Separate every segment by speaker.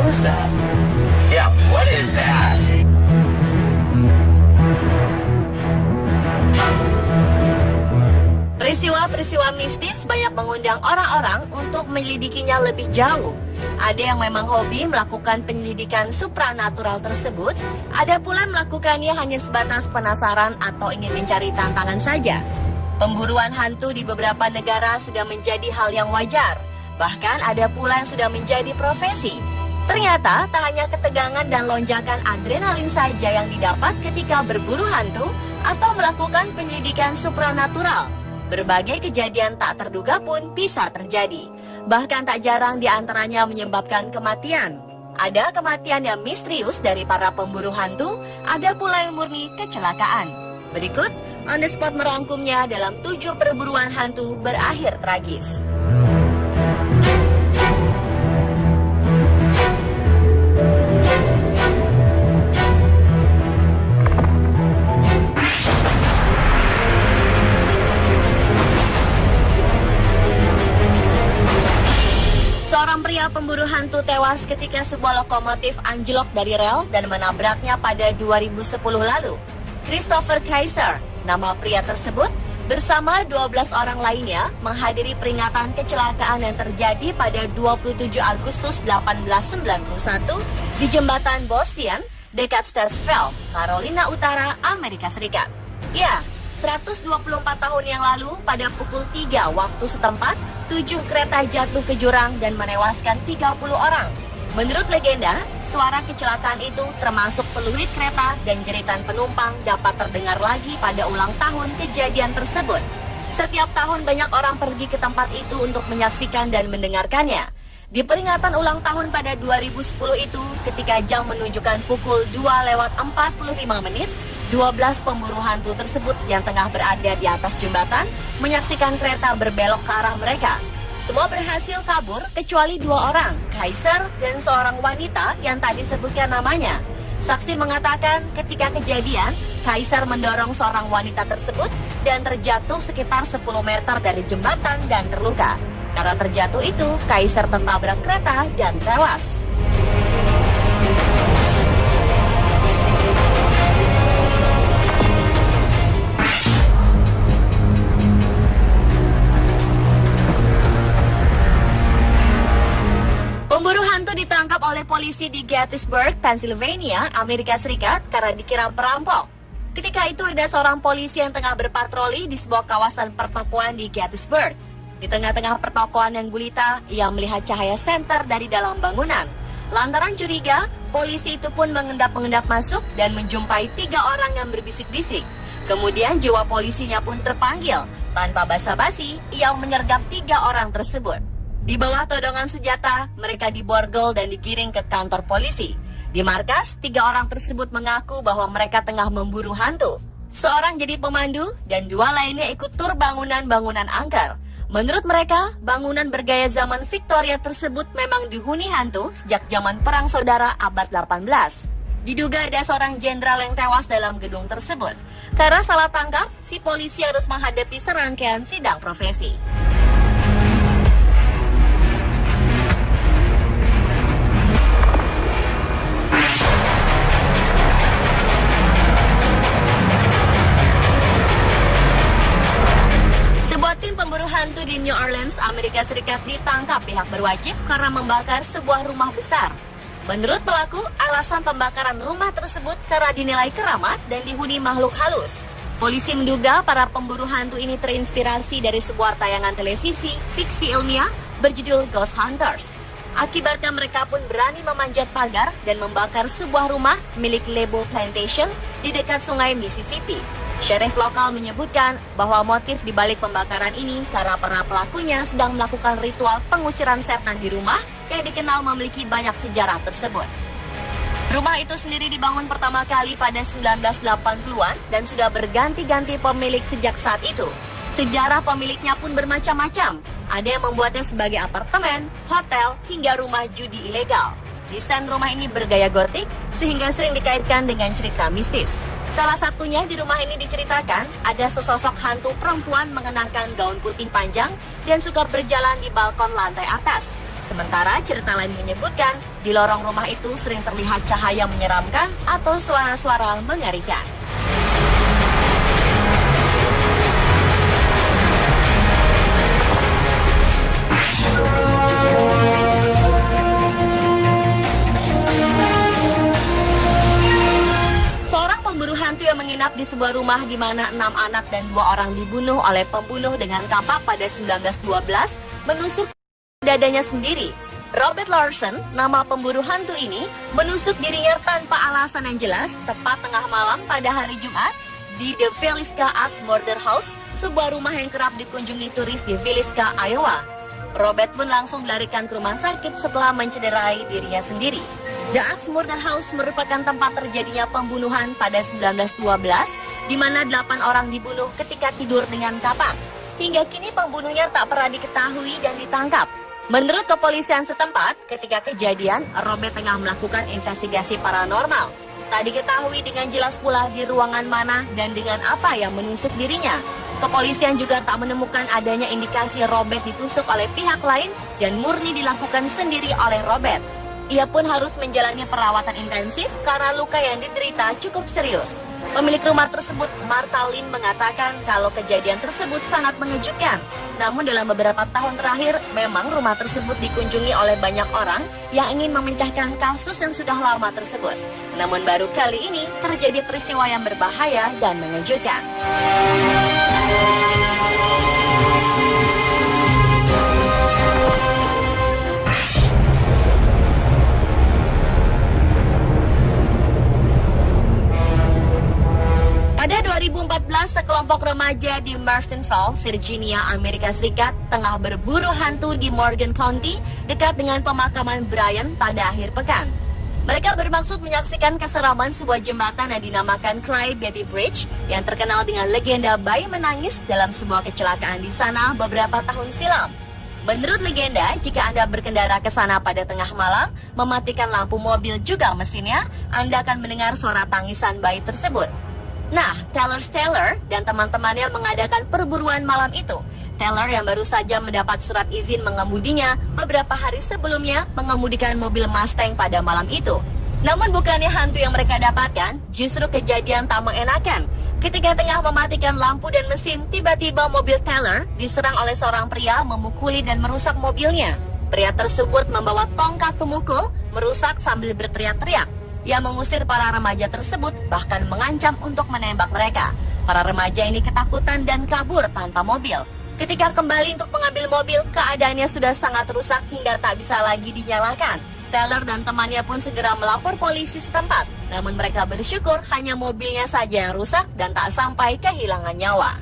Speaker 1: was that? Yeah, what is that?
Speaker 2: Peristiwa-peristiwa mistis banyak mengundang orang-orang untuk menyelidikinya lebih jauh. Ada yang memang hobi melakukan penyelidikan supranatural tersebut, ada pula melakukannya hanya sebatas penasaran atau ingin mencari tantangan saja. Pemburuan hantu di beberapa negara sudah menjadi hal yang wajar, bahkan ada pula yang sudah menjadi profesi. Ternyata tak hanya ketegangan dan lonjakan adrenalin saja yang didapat ketika berburu hantu atau melakukan penyelidikan supranatural. Berbagai kejadian tak terduga pun bisa terjadi. Bahkan tak jarang diantaranya menyebabkan kematian. Ada kematian yang misterius dari para pemburu hantu, ada pula yang murni kecelakaan. Berikut, On The Spot merangkumnya dalam 7 perburuan hantu berakhir tragis. Seorang pria pemburu hantu tewas ketika sebuah lokomotif anjlok dari rel dan menabraknya pada 2010 lalu. Christopher Kaiser, nama pria tersebut, bersama 12 orang lainnya menghadiri peringatan kecelakaan yang terjadi pada 27 Agustus 1891 di jembatan Bostian dekat Stetsville, Carolina Utara, Amerika Serikat. Ya, 124 tahun yang lalu pada pukul 3 waktu setempat, 7 kereta jatuh ke jurang dan menewaskan 30 orang. Menurut legenda, suara kecelakaan itu termasuk peluit kereta dan jeritan penumpang dapat terdengar lagi pada ulang tahun kejadian tersebut. Setiap tahun banyak orang pergi ke tempat itu untuk menyaksikan dan mendengarkannya. Di peringatan ulang tahun pada 2010 itu, ketika jam menunjukkan pukul 2:45, 12 pemburu hantu tersebut yang tengah berada di atas jembatan menyaksikan kereta berbelok ke arah mereka. Semua berhasil kabur kecuali 2 orang, Kaiser dan seorang wanita yang tadi disebutkan namanya. Saksi mengatakan ketika kejadian, Kaiser mendorong seorang wanita tersebut dan terjatuh sekitar 10 meter dari jembatan dan terluka. Karena terjatuh itu, Kaiser tertabrak kereta dan tewas. Pemburu hantu ditangkap oleh polisi di Gettysburg, Pennsylvania, Amerika Serikat karena dikira perampok. Ketika itu ada seorang polisi yang tengah berpatroli di sebuah kawasan pertokoan di Gettysburg. Di tengah-tengah pertokoan yang gulita, ia melihat cahaya senter dari dalam bangunan. Lantaran curiga, polisi itu pun mengendap-mengendap masuk dan menjumpai 3 orang yang berbisik-bisik. Kemudian jiwa polisinya pun terpanggil. Tanpa basa-basi, ia menyergap 3 orang tersebut. Di bawah todongan senjata, mereka diborgol dan digiring ke kantor polisi. Di markas, 3 orang tersebut mengaku bahwa mereka tengah memburu hantu. Seorang jadi pemandu dan 2 lainnya ikut tur bangunan-bangunan angker. Menurut mereka, bangunan bergaya zaman Victoria tersebut memang dihuni hantu sejak zaman Perang Saudara abad 18. Diduga ada seorang jenderal yang tewas dalam gedung tersebut. Karena salah tangkap, si polisi harus menghadapi serangkaian sidang profesi. Tim pemburu hantu di New Orleans, Amerika Serikat ditangkap pihak berwajib karena membakar sebuah rumah besar. Menurut pelaku, alasan pembakaran rumah tersebut karena dinilai keramat dan dihuni makhluk halus. Polisi menduga para pemburu hantu ini terinspirasi dari sebuah tayangan televisi fiksi ilmiah berjudul Ghost Hunters. Akibatnya mereka pun berani memanjat pagar dan membakar sebuah rumah milik Lebo Plantation di dekat sungai Mississippi. Sheriff lokal menyebutkan bahwa motif di balik pembakaran ini karena para pelakunya sedang melakukan ritual pengusiran setan di rumah yang dikenal memiliki banyak sejarah tersebut. Rumah itu sendiri dibangun pertama kali pada 1980-an dan sudah berganti-ganti pemilik sejak saat itu. Sejarah pemiliknya pun bermacam-macam. Ada yang membuatnya sebagai apartemen, hotel, hingga rumah judi ilegal. Desain rumah ini bergaya gotik sehingga sering dikaitkan dengan cerita mistis. Salah satunya di rumah ini diceritakan ada sesosok hantu perempuan mengenakan gaun putih panjang dan suka berjalan di balkon lantai atas. Sementara cerita lain menyebutkan, di lorong rumah itu sering terlihat cahaya menyeramkan atau suara-suara mengerikan. Seorang pemburu hantu yang menginap di sebuah rumah di mana 6 anak dan 2 orang dibunuh oleh pembunuh dengan kapak pada 1912 menusuk dadanya sendiri. Robert Larson, nama pemburu hantu ini, menusuk dirinya tanpa alasan yang jelas tepat tengah malam pada hari Jumat di The Villisca Axe Murder House, sebuah rumah yang kerap dikunjungi turis di Villisca, Iowa. Robert pun langsung dilarikan ke rumah sakit setelah mencederai dirinya sendiri. The Axe Murder House merupakan tempat terjadinya pembunuhan pada 1912, di mana 8 orang dibunuh ketika tidur dengan kapak. Hingga kini pembunuhnya tak pernah diketahui dan ditangkap. Menurut kepolisian setempat, ketika kejadian, Robert tengah melakukan investigasi paranormal. Tak diketahui dengan jelas pula di ruangan mana dan dengan apa yang menusuk dirinya. Kepolisian juga tak menemukan adanya indikasi Robert ditusuk oleh pihak lain dan murni dilakukan sendiri oleh Robert. Ia pun harus menjalani perawatan intensif karena luka yang diderita cukup serius. Pemilik rumah tersebut, Martha Lynn, mengatakan kalau kejadian tersebut sangat mengejutkan. Namun dalam beberapa tahun terakhir, memang rumah tersebut dikunjungi oleh banyak orang yang ingin memecahkan kasus yang sudah lama tersebut. Namun baru kali ini terjadi peristiwa yang berbahaya dan mengejutkan. Pada 2014, sekelompok remaja di Martinsville, Virginia, Amerika Serikat tengah berburu hantu di Morgan County dekat dengan pemakaman Bryant pada akhir pekan. Mereka bermaksud menyaksikan keseraman sebuah jembatan yang dinamakan Cry Baby Bridge yang terkenal dengan legenda bayi menangis dalam sebuah kecelakaan di sana beberapa tahun silam. Menurut legenda, jika Anda berkendara ke sana pada tengah malam, mematikan lampu mobil juga mesinnya, Anda akan mendengar suara tangisan bayi tersebut. Nah, Taylor dan teman-temannya mengadakan perburuan malam itu. Taylor yang baru saja mendapat surat izin mengemudinya beberapa hari sebelumnya mengemudikan mobil Mustang pada malam itu. Namun bukannya hantu yang mereka dapatkan, justru kejadian tak mengenakan. Ketika tengah mematikan lampu dan mesin, tiba-tiba mobil Taylor diserang oleh seorang pria memukuli dan merusak mobilnya. Pria tersebut membawa tongkat pemukul, merusak sambil berteriak-teriak. Ia mengusir para remaja tersebut, bahkan mengancam untuk menembak mereka. Para remaja ini ketakutan dan kabur tanpa mobil. Ketika kembali untuk mengambil mobil, keadaannya sudah sangat rusak hingga tak bisa lagi dinyalakan. Taylor dan temannya pun segera melapor polisi setempat. Namun mereka bersyukur hanya mobilnya saja yang rusak dan tak sampai kehilangan nyawa.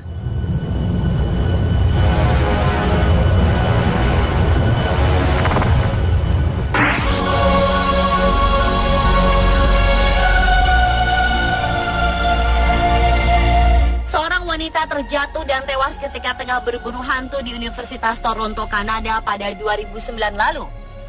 Speaker 2: Wanita terjatuh dan tewas ketika tengah berburu hantu di Universitas Toronto, Kanada pada 2009 lalu.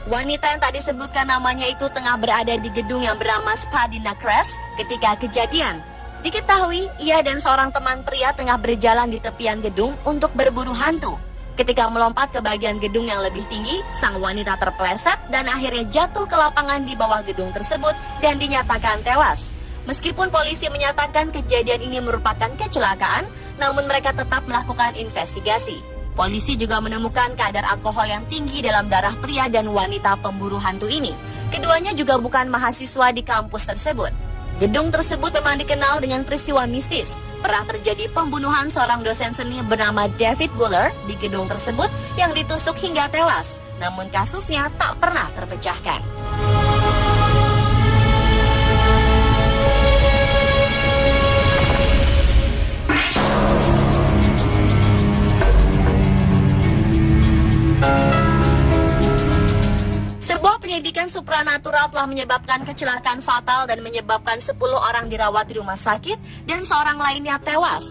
Speaker 2: Wanita yang tak disebutkan namanya itu tengah berada di gedung yang bernama Spadina Crest ketika kejadian. Diketahui, ia dan seorang teman pria tengah berjalan di tepian gedung untuk berburu hantu. Ketika melompat ke bagian gedung yang lebih tinggi, sang wanita terpeleset dan akhirnya jatuh ke lapangan di bawah gedung tersebut dan dinyatakan tewas. Meskipun polisi menyatakan kejadian ini merupakan kecelakaan, namun mereka tetap melakukan investigasi. Polisi juga menemukan kadar alkohol yang tinggi dalam darah pria dan wanita pemburu hantu ini. Keduanya juga bukan mahasiswa di kampus tersebut. Gedung tersebut memang dikenal dengan peristiwa mistis. Pernah terjadi pembunuhan seorang dosen seni bernama David Buller di gedung tersebut yang ditusuk hingga tewas. Namun kasusnya tak pernah terpecahkan. Sebuah penyelidikan supranatural telah menyebabkan kecelakaan fatal dan menyebabkan 10 orang dirawat di rumah sakit dan seorang lainnya tewas.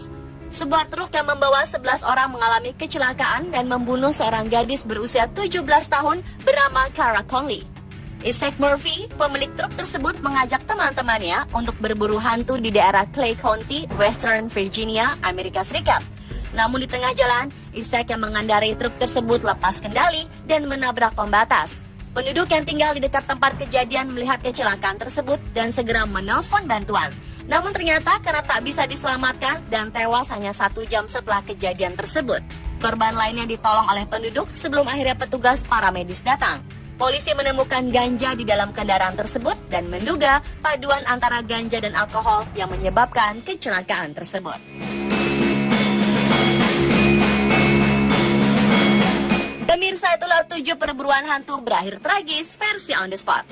Speaker 2: Sebuah truk yang membawa 11 orang mengalami kecelakaan dan membunuh seorang gadis berusia 17 tahun bernama Cara Conley. Isaac Murphy, pemilik truk tersebut, mengajak teman-temannya untuk berburu hantu di daerah Clay County, Western Virginia, Amerika Serikat. Namun di tengah jalan, Ishak yang mengendarai truk tersebut lepas kendali dan menabrak pembatas. Penduduk yang tinggal di dekat tempat kejadian melihat kecelakaan tersebut dan segera menelpon bantuan. Namun ternyata karena tak bisa diselamatkan dan tewas hanya 1 jam setelah kejadian tersebut. Korban lainnya ditolong oleh penduduk sebelum akhirnya petugas paramedis datang. Polisi menemukan ganja di dalam kendaraan tersebut dan menduga paduan antara ganja dan alkohol yang menyebabkan kecelakaan tersebut. Pemirsa, itulah 7 perburuan hantu berakhir tragis versi On The Spot.